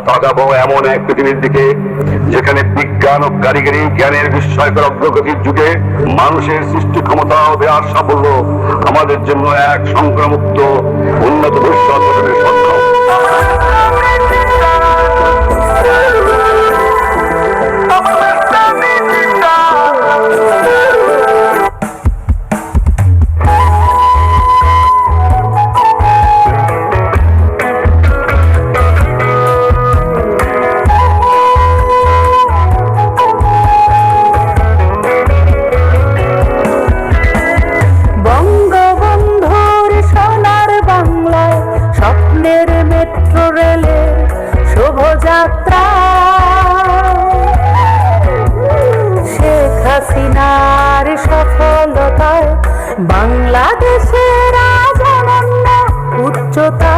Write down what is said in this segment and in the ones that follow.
তাকাবো এমন এক পৃথিবীর দিকে যেখানে বিজ্ঞান ও কারিগরি জ্ঞানের বিস্ময়কর অগ্রগতির যুগে মানুষের সৃষ্টি ক্ষমতা ও বিরাট সাফল্য আমাদের জন্য এক সংক্রামুক্ত উন্নত ভবিষ্যৎ গঠনের সক্ষম। শেখ হাসিনার সফলতায় বাংলাদেশের আজ অনন্য উচ্চতা।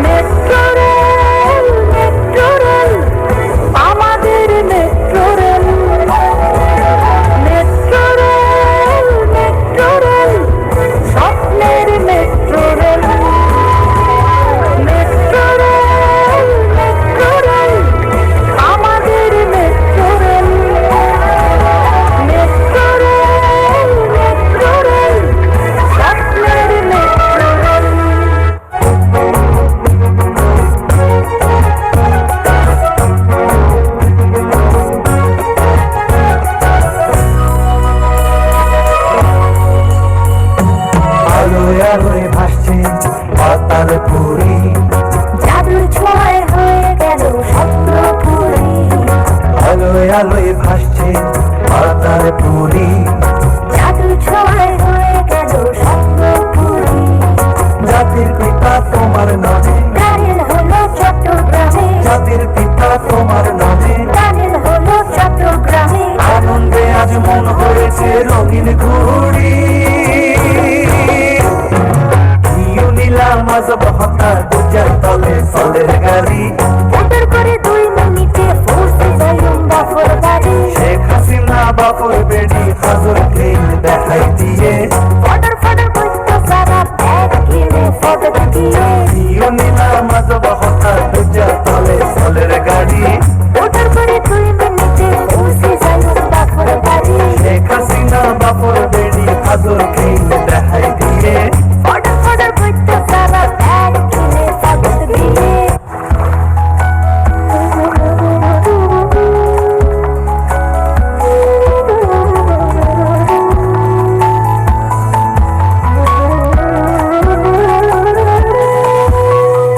মেট্রো রেল, মেট্রো রেল, আমাদের metro rail, metro rail, metro rail, স্বপ্নের metro rail, metro rail, metro rail, আমাদের metro rail, metro rail, metro rail, স্বপ্নের মেট্রো রেল। আলোয় আলোয় ভাসছে পাতাল পুরী, জাদুর ছোঁয়ায় হয়ে গেল স্বপ্নপুরী। আলোয় আলোয় ভাসছে পাতাল পুরী, জাদুর ছোঁয়ায় হয়ে গেল স্বপ্নপুরী। জাতির পিতা তোমার নামে, টানেল হলো চট্টগ্রামে, জাতির পিতা তোমার নামে, টানেল হলো চট্টগ্রামে। আনন্দে আজ মন হয়েছে রঙিন ঘুড়ি। নিউ নীলাম আজ বহতা গুজার তলে ফলের গাড়ি, ভোটার করে 2 মিনিটে পৌঁছে যাইম বাফর বাড়ি। শেখ হাসিনা বাপর বেড়ি হাজর খেল দেখাই দিয়ে, ফটার ফটার করতো সারা ব্যাগ কিনে ফটক দিয়ে। নিউ নীলাম আজ বহতা গুজার তলে ফলের গাড়ি, ভোটার করে 2 মিনিটে পৌঁছে যাইম বাফর বাড়ি। শেখ হাসিনা বাপর বেড়ি হাজর খেল দেখাই দিয়ে, ফটার ফটার করতো সারা ব্যাগ কিনে ফটক দিয়ে।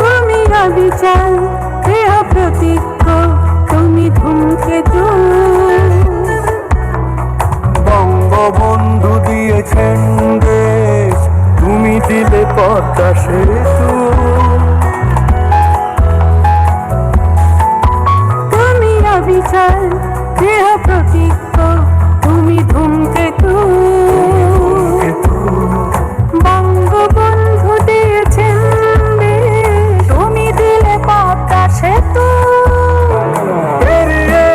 তুমি অবিচার, দেহ প্রতীক্ষ, তুমি ধূমকেতু। বঙ্গবন্ধু দিয়েছেন দেশ, তুমি দিলে পদ্মা সেতু। তুমি অবিচার, দেহ প্রতীক্ষ, তুমি ধূমকেতু। বঙ্গবন্ধু দিয়েছেন দেশ, তুমি দিলে পদ্মা সেতু। পেরিয়ে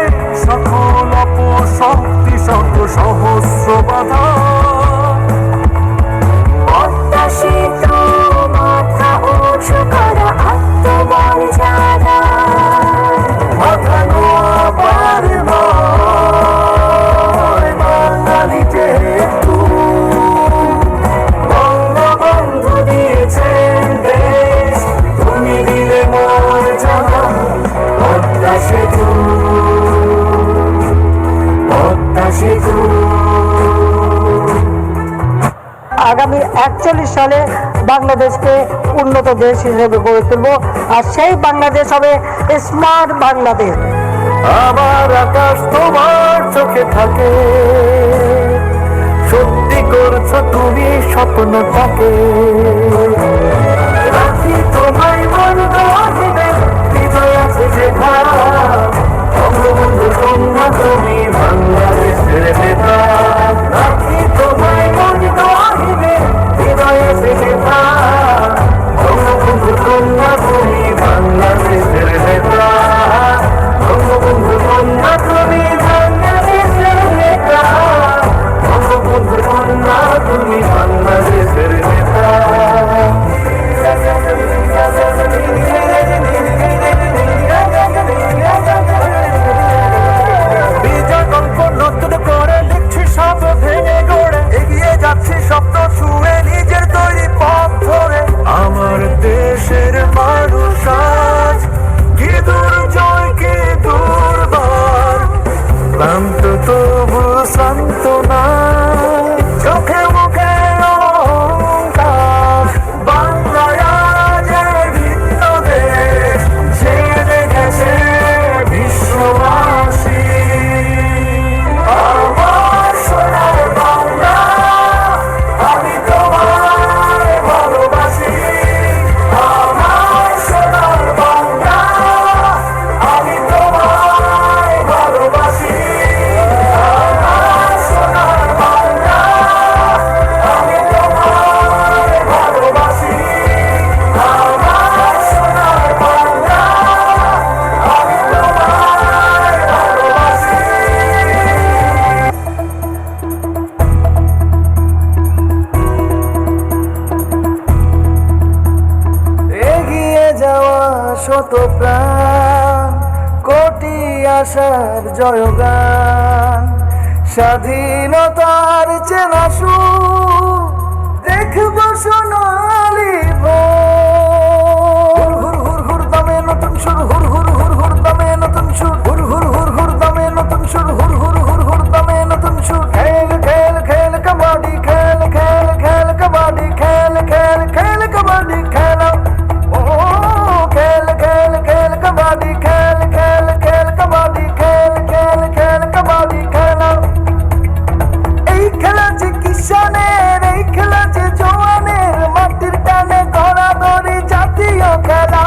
সকল অপশক্তি শত সহস্র বাধা, পদ্মা সেতু মাথা উঁচু করা আত্মমর্যাদা। মাথানো আবার নয় বাঙালি যেহেতু। বঙ্গবন্ধু দিয়েছেন দেশ, তুমি দিলে মর্যাদা। পদ্মা সেতু, পদ্মা সেতু। আগামী 41 সালে বাংলাদেশকে উন্নত দেশ হিসেবে গড়ে তুলব, আর সেই বাংলাদেশ হবে স্মার্ট বাংলাদেশ। আমার আকাশ তোমার চোখে থাকে, সত্যি করছো তুমি স্বপ্নটাকে। রাখি তোমায় মনে আসবে, হৃদয় আছে যে ধারা। বঙ্গবন্ধু কন্যা তুমি বাংলাদেশের নেতা। রাখি তোমায় মনে আসবে, হৃদয় আছে যে ধারা। বঙ্গবন্ধু কন্যা তুমি বাংলাদেশের নেতা। বঙ্গবন্ধু কন্যা তুমি বাংলাদেশের নেতা। বঙ্গবন্ধু কন্যা তুমি বাংলাদেশের নেতা। শত প্রাণ, কোটি আশার জয়গান, স্বাধীনতার চেনা সুর দেখবো সোনালি ভোর। হুর হুর হুর দামে নতুন সুর, হুর হুর হুর হুর দামে নতুন সুর, হুর হুর হুর হুর দামে নতুন সুর, হুর হুর হুর হুর দামে নতুন সুর। খেল খেল খেল কাবাডি, খেল খেল খেল কাবাডি, খেল খেল খেল কাবাডি খেলা। ও খেল খেল খেল কাবাডি, খেল খেল খেল কাবাডি, খেল খেল খেল কাবাডি খেলা। এই খেলা যে কিষানের, এই খেলা যে জওয়ানের, মাটির টানে ধরাধরি জাতীয় খেলা।